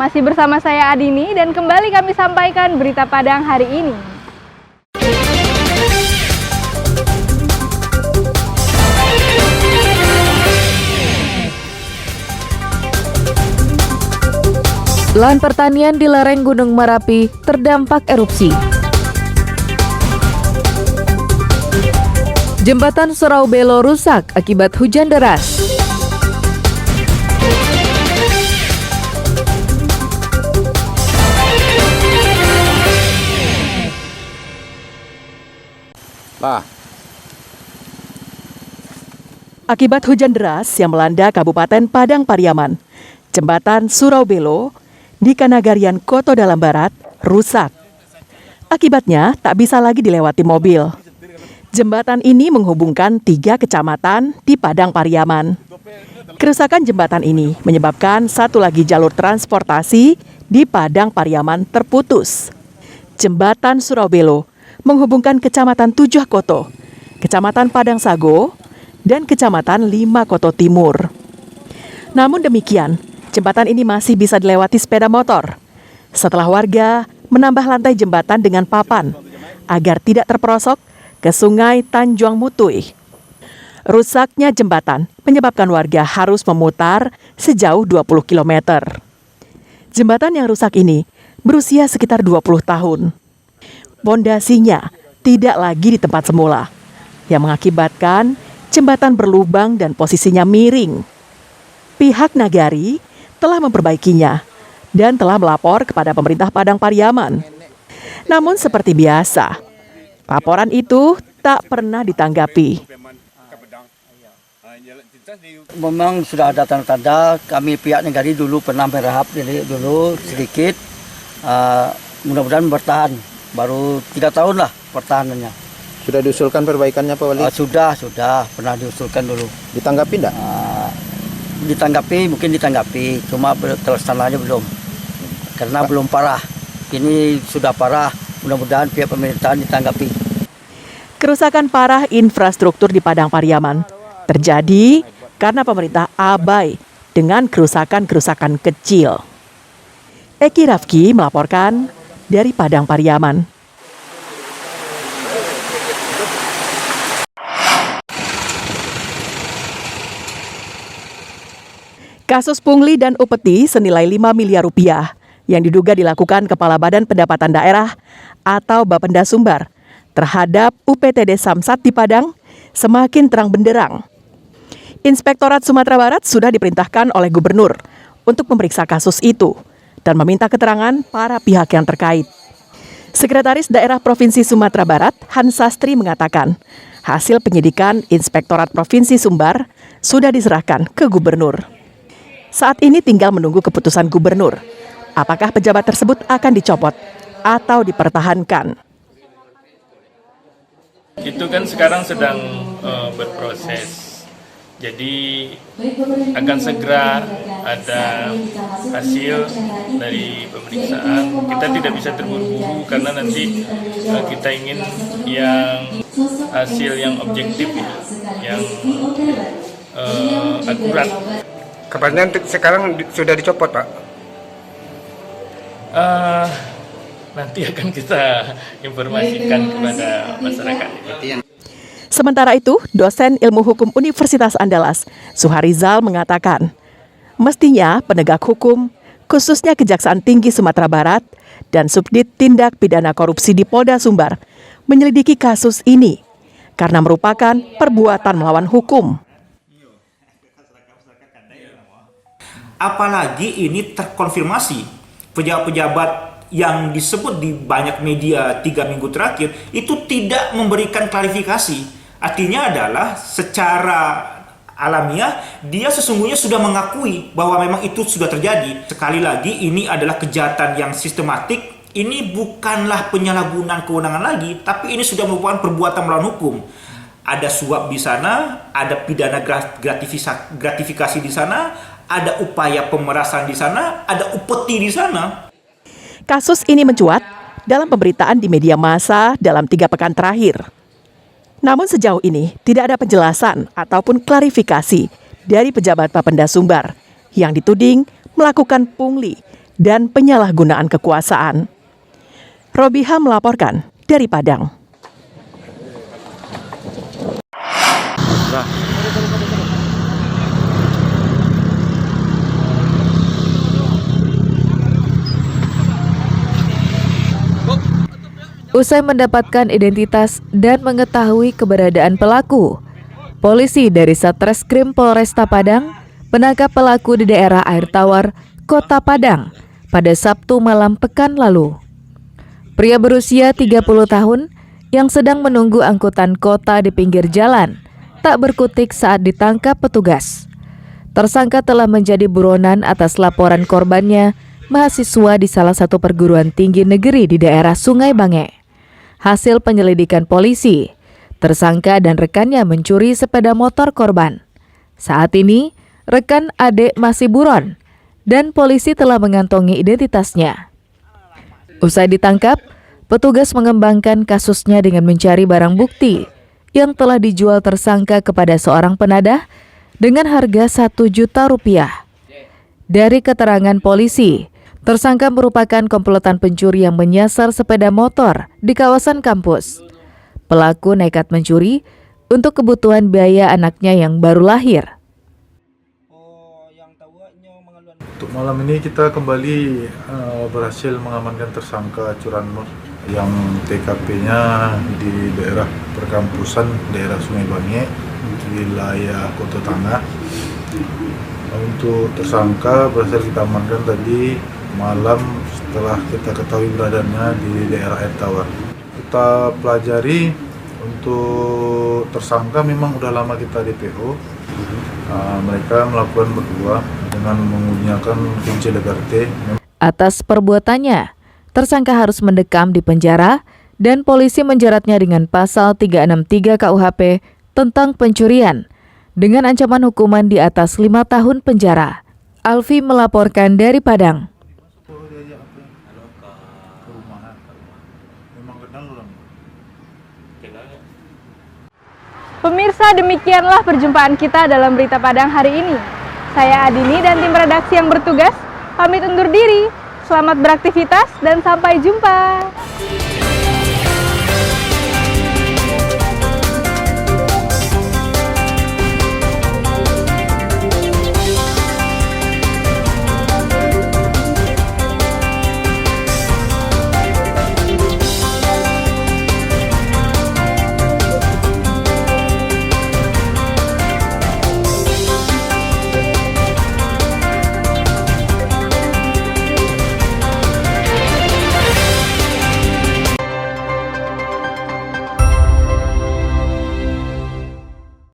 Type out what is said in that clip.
Masih bersama saya Adini dan kembali kami sampaikan berita Padang hari ini. Lahan pertanian di lereng Gunung Merapi terdampak erupsi. Jembatan Suraubelo rusak akibat hujan deras. Akibat hujan deras yang melanda Kabupaten Padang Pariaman, Jembatan Suraubelo di Kanagarian Koto Dalam Barat rusak. Akibatnya tak bisa lagi dilewati mobil. Jembatan ini menghubungkan 3 kecamatan di Padang Pariaman. Kerusakan jembatan ini menyebabkan satu lagi jalur transportasi di Padang Pariaman terputus. Jembatan Suraubelo menghubungkan Kecamatan Tujuh Koto, Kecamatan Padang Sago, dan Kecamatan Lima Koto Timur. Namun demikian, jembatan ini masih bisa dilewati sepeda motor setelah warga menambah lantai jembatan dengan papan agar tidak terperosok ke Sungai Tanjung Mutui. Rusaknya jembatan menyebabkan warga harus memutar sejauh 20 km. Jembatan yang rusak ini berusia sekitar 20 tahun. Pondasinya tidak lagi di tempat semula, yang mengakibatkan jembatan berlubang dan posisinya miring. Pihak Nagari telah memperbaikinya dan telah melapor kepada pemerintah Padang Pariaman. Namun seperti biasa, laporan itu tak pernah ditanggapi. Memang sudah ada tanda-tanda, kami pihak Nagari dulu pernah berharap dulu sedikit, mudah-mudahan bertahan, baru 3 tahun lah pertahanannya. Sudah diusulkan perbaikannya Pak Wali? Sudah pernah diusulkan dulu. Ditanggapi enggak? Mungkin ditanggapi, cuma terlaksananya belum. Karena belum parah. Ini sudah parah, mudah-mudahan pihak pemerintahan ditanggapi. Kerusakan parah infrastruktur di Padang Pariaman terjadi karena pemerintah abai dengan kerusakan-kerusakan kecil. Eki Rafki melaporkan dari Padang Pariaman. Kasus pungli dan upeti senilai 5 miliar rupiah yang diduga dilakukan Kepala Badan Pendapatan Daerah atau Bapenda Sumbar terhadap UPTD Samsat di Padang semakin terang benderang. Inspektorat Sumatera Barat sudah diperintahkan oleh Gubernur untuk memeriksa kasus itu dan meminta keterangan para pihak yang terkait. Sekretaris Daerah Provinsi Sumatera Barat, Hans Sastri mengatakan, hasil penyidikan Inspektorat Provinsi Sumbar sudah diserahkan ke Gubernur. Saat ini tinggal menunggu keputusan Gubernur. Apakah pejabat tersebut akan dicopot atau dipertahankan? Itu kan sekarang sedang berproses. Jadi akan segera ada hasil dari pemeriksaan. Kita tidak bisa terburu-buru karena nanti kita ingin yang hasil yang objektif, yang akurat. Kabarnya sekarang sudah dicopot, Pak? Nanti akan kita informasikan kepada masyarakat. Sementara itu, dosen ilmu hukum Universitas Andalas, Suharizal mengatakan, mestinya penegak hukum, khususnya Kejaksaan Tinggi Sumatera Barat dan Subdit Tindak Pidana Korupsi di Polda Sumbar, menyelidiki kasus ini karena merupakan perbuatan melawan hukum. Apalagi ini terkonfirmasi pejabat-pejabat yang disebut di banyak media 3 minggu terakhir itu tidak memberikan klarifikasi. Artinya adalah secara alamiah dia sesungguhnya sudah mengakui bahwa memang itu sudah terjadi. Sekali lagi ini adalah kejahatan yang sistematik. Ini bukanlah penyalahgunaan kewenangan lagi, tapi ini sudah merupakan perbuatan melawan hukum. Ada suap di sana, ada pidana gratifikasi di sana, ada upaya pemerasan di sana, ada upeti di sana. Kasus ini mencuat dalam pemberitaan di media massa dalam 3 pekan terakhir. Namun sejauh ini tidak ada penjelasan ataupun klarifikasi dari pejabat Bapenda Sumbar yang dituding melakukan pungli dan penyalahgunaan kekuasaan. Robiha melaporkan dari Padang. Usai mendapatkan identitas dan mengetahui keberadaan pelaku, polisi dari Satreskrim Polresta Padang menangkap pelaku di daerah Air Tawar, Kota Padang pada Sabtu malam pekan lalu. Pria berusia 30 tahun yang sedang menunggu angkutan kota di pinggir jalan tak berkutik saat ditangkap petugas. Tersangka telah menjadi buronan atas laporan korbannya, mahasiswa di salah satu perguruan tinggi negeri di daerah Sungai Bange. Hasil penyelidikan polisi, tersangka dan rekannya mencuri sepeda motor korban. Saat ini, rekan Ade masih buron dan polisi telah mengantongi identitasnya. Usai ditangkap, petugas mengembangkan kasusnya dengan mencari barang bukti yang telah dijual tersangka kepada seorang penadah dengan harga Rp1.000.000. Dari keterangan polisi, tersangka merupakan komplotan pencuri yang menyasar sepeda motor di kawasan kampus. Pelaku nekat mencuri untuk kebutuhan biaya anaknya yang baru lahir. Untuk malam ini kita kembali berhasil mengamankan tersangka curanmor yang TKP-nya di daerah perkampusan daerah Sungai Bange, wilayah Kota Tangah. Untuk tersangka berhasil kita amankan tadi malam setelah kita ketahui beradanya di daerah Air Tawar. Kita pelajari untuk tersangka memang udah lama kita DPO. Mereka melakukan berdua dengan menggunakan kunci Legarte. Atas perbuatannya, tersangka harus mendekam di penjara dan polisi menjeratnya dengan pasal 363 KUHP tentang pencurian dengan ancaman hukuman di atas 5 tahun penjara. Alfi melaporkan dari Padang. Pemirsa, demikianlah perjumpaan kita dalam Berita Padang hari ini. Saya Adini dan tim redaksi yang bertugas pamit undur diri. Selamat beraktivitas dan sampai jumpa.